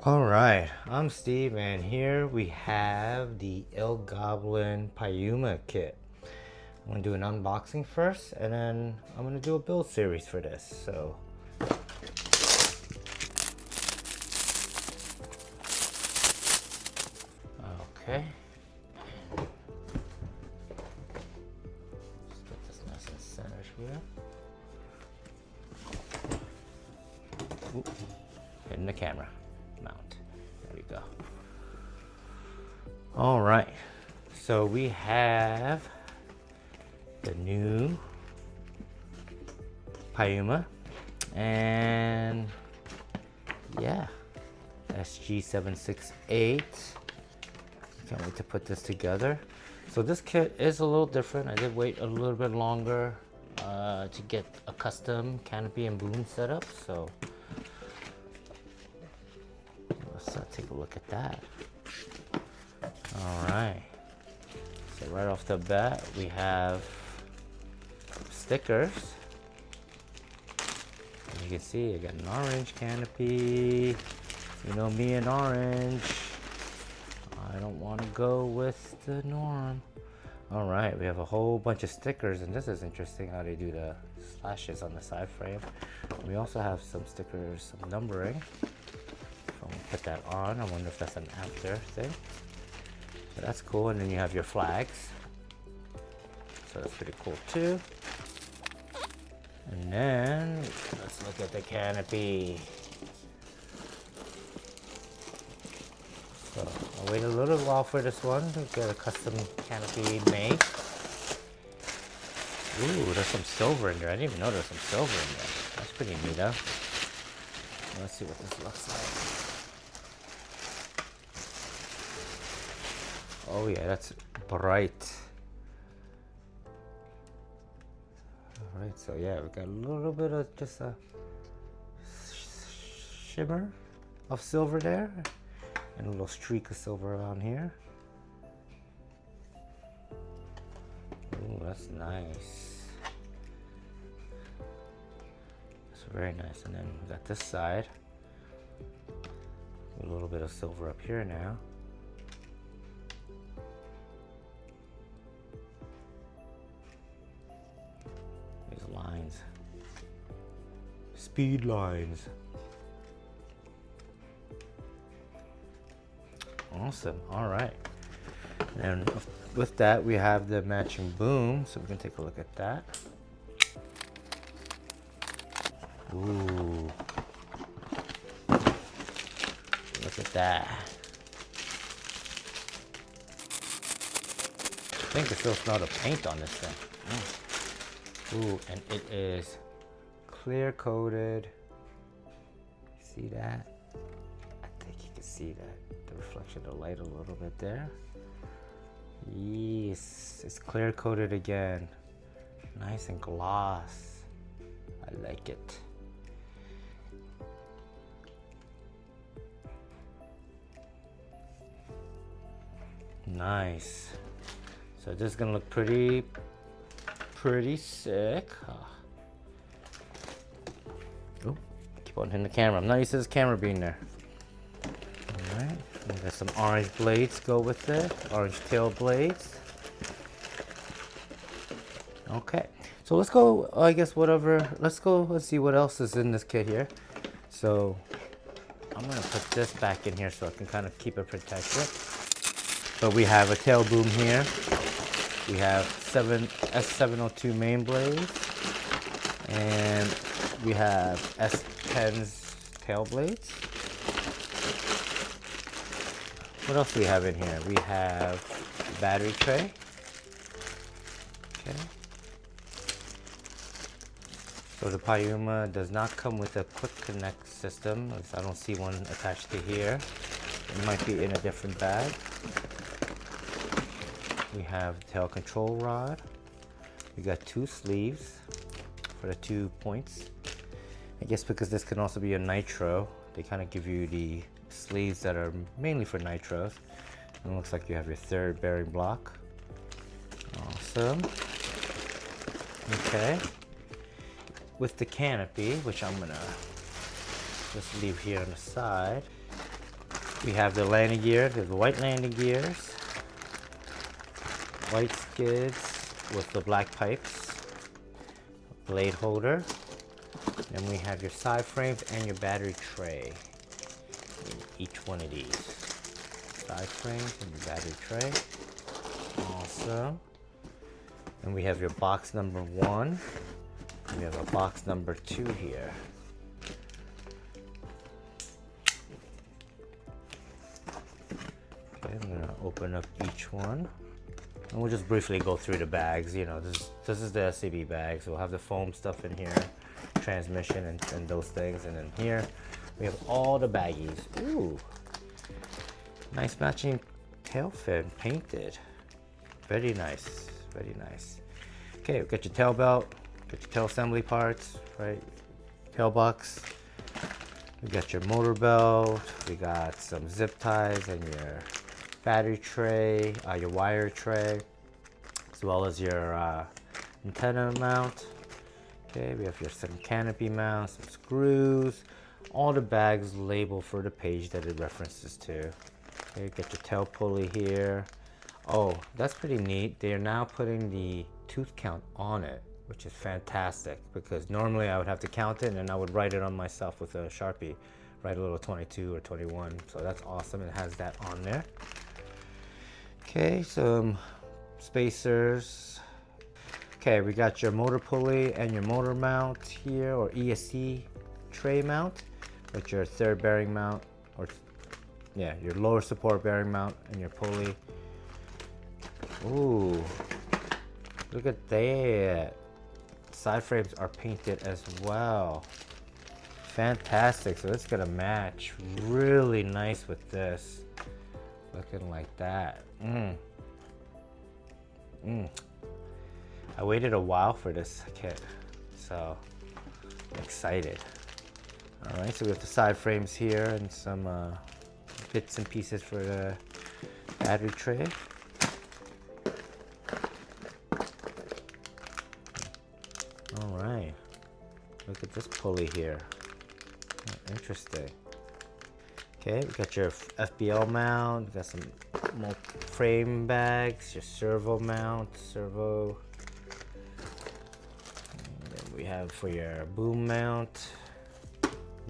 Alright, I'm Steve, and here we have the ILGoblin Piuma kit. I'm going to do an unboxing first, and then I'm going to do a build series for this. So, okay. Let's get this nice and centered here. Ooh, hitting the camera mount. There we go. All right, so we have the new Piuma, and yeah, SG768. Can't wait to put this together. So this kit is a little different. I did wait a little bit longer to get a custom canopy and boom setup. So let's take a look at that. All right. So right off the bat, we have stickers. As you can see, I got an orange canopy. You know me and orange. I don't want to go with the norm. All right, we have a whole bunch of stickers, and this is interesting how they do the slashes on the side frame. We also have some stickers, some numbering. So I'm gonna put that on. I wonder if that's an after thing. So that's cool, and then you have your flags. So that's pretty cool too. And then let's look at the canopy. So I'll wait a little while for this one to get a custom canopy made. Ooh, there's some silver in there. I didn't even know there's some silver in there. That's pretty neat, huh? Let's see what this looks like. Oh yeah, that's bright. Alright, so yeah, we got a little bit of just a shimmer of silver there. And a little streak of silver around here. Ooh, that's nice. That's very nice. And then we got this side. A little bit of silver up here now. These lines. Speed lines. Awesome. All right. And with that, we have the matching boom. So we can take a look at that. Ooh. Look at that. I think I still smell the paint on this thing. Ooh, and it is clear coated. See that? I think you can see that. The reflection of the light a little bit there. Yes, it's clear coated again. Nice and gloss. I like it. Nice. So this is gonna look pretty sick. Oh, keep on hitting the camera. I'm not used to this camera being there. Alright, we got some orange blades go with it, orange tail blades. Okay, so let's go, I guess whatever, let's see what else is in this kit here. So, I'm gonna put this back in here so I can kind of keep it protected. But we have a tail boom here. We have S702 main blades. And we have S10's tail blades. What else do we have in here? We have a battery tray. Okay. So the Piuma does not come with a quick connect system. I don't see one attached to here. It might be in a different bag. We have tail control rod. We got two sleeves for the 2 points. I guess because this can also be a nitro, they kind of give you the sleeves that are mainly for nitros. And it looks like you have your third bearing block. Awesome. Okay. With the canopy, which I'm gonna just leave here on the side, We have the landing gear, the white landing gears, white skids with the black pipes, blade holder. Then we have your side frames and your battery tray in each one of these. Side frames and your battery tray. Awesome. And we have your box number 1. We have a box number 2 here. Okay, I'm gonna open up each one. And we'll just briefly go through the bags. You know, this is the SAB bag, so we'll have the foam stuff in here, transmission and those things. And then here, we have all the baggies. Ooh, nice matching tail fin painted. Very nice, very nice. Okay, we got your tail belt, got your tail assembly parts, right? Tail box. We got your motor belt. We got some zip ties and your battery tray, your wire tray, as well as your antenna mount. Okay, we have some canopy mounts, some screws, all the bags labeled for the page that it references to. Okay, got your tail pulley here. Oh, that's pretty neat. They are now putting the tooth count on it, which is fantastic, because normally I would have to count it and I would write it on myself with a Sharpie, write a little 22 or 21. So that's awesome. It has that on there. Okay, some spacers. Okay, we got your motor pulley and your motor mount here, or ESC tray mount, with your third bearing mount, or yeah, your lower support bearing mount and your pulley. Ooh, look at that. Side frames are painted as well. Fantastic. So it's gonna match really nice with this. Looking like that. I waited a while for this kit, so I'm excited. All right, so we have the side frames here and some bits and pieces for the battery tray. All right, look at this pulley here. Interesting. Okay, we got your FBL mount, we got some frame bags, your servo mount, servo. And then we have for your boom mount,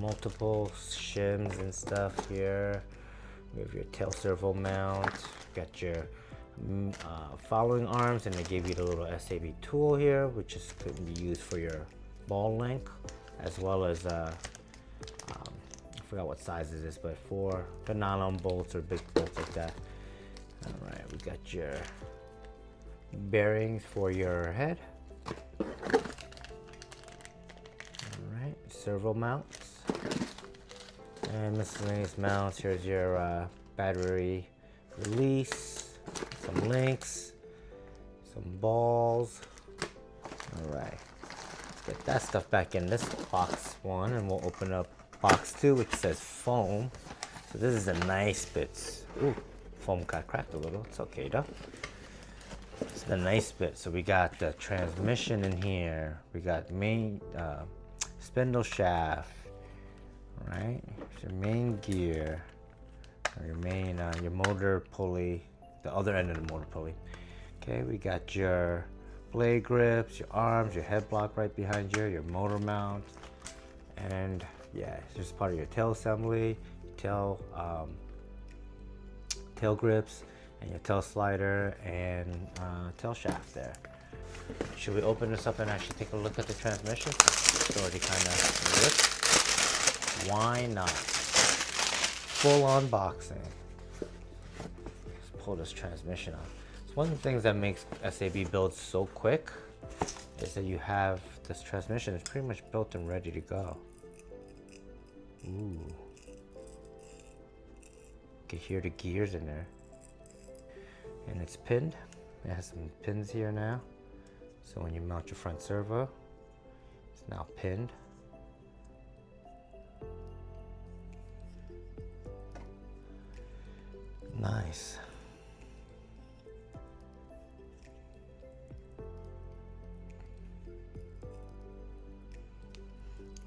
multiple shims and stuff here. We have your tail servo mount, got your following arms, and they gave you the little SAB tool here, which is could be used for your ball length, as well as I forgot what size it is, but for the nylon bolts or big bolts like that. All right, we got your bearings for your head. All right, servo mounts and miscellaneous mounts. Here's your battery release, some links, some balls. All right, let's get that stuff back in this box 1, and we'll open up box 2, which says foam. So this is a nice bits. Ooh, foam got cracked a little. It's okay though. It's the nice bit. So we got the transmission in here. We got main spindle shaft. All right, your main gear, or your main your motor pulley, the other end of the motor pulley. Okay, we got your blade grips, your arms, your head block right behind you, your motor mount, and yeah, it's just part of your tail assembly, tail grips, and your tail slider and tail shaft there. Should we open this up and actually take a look at the transmission? It's already kind of ripped. Why not? Full unboxing. Let's pull this transmission out. It's one of the things that makes SAB builds so quick is that you have this transmission. It's pretty much built and ready to go. Ooh. You can hear the gears in there. And it's pinned. It has some pins here now. So when you mount your front servo, it's now pinned. Nice.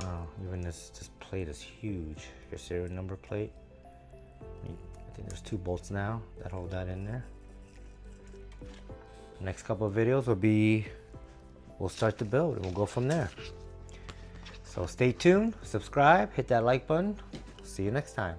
Wow, even this plate is huge. Your serial number plate. I think there's 2 bolts now that hold that in there. Next couple of videos will be, we'll start the build and we'll go from there. So stay tuned, subscribe, hit that like button. See you next time.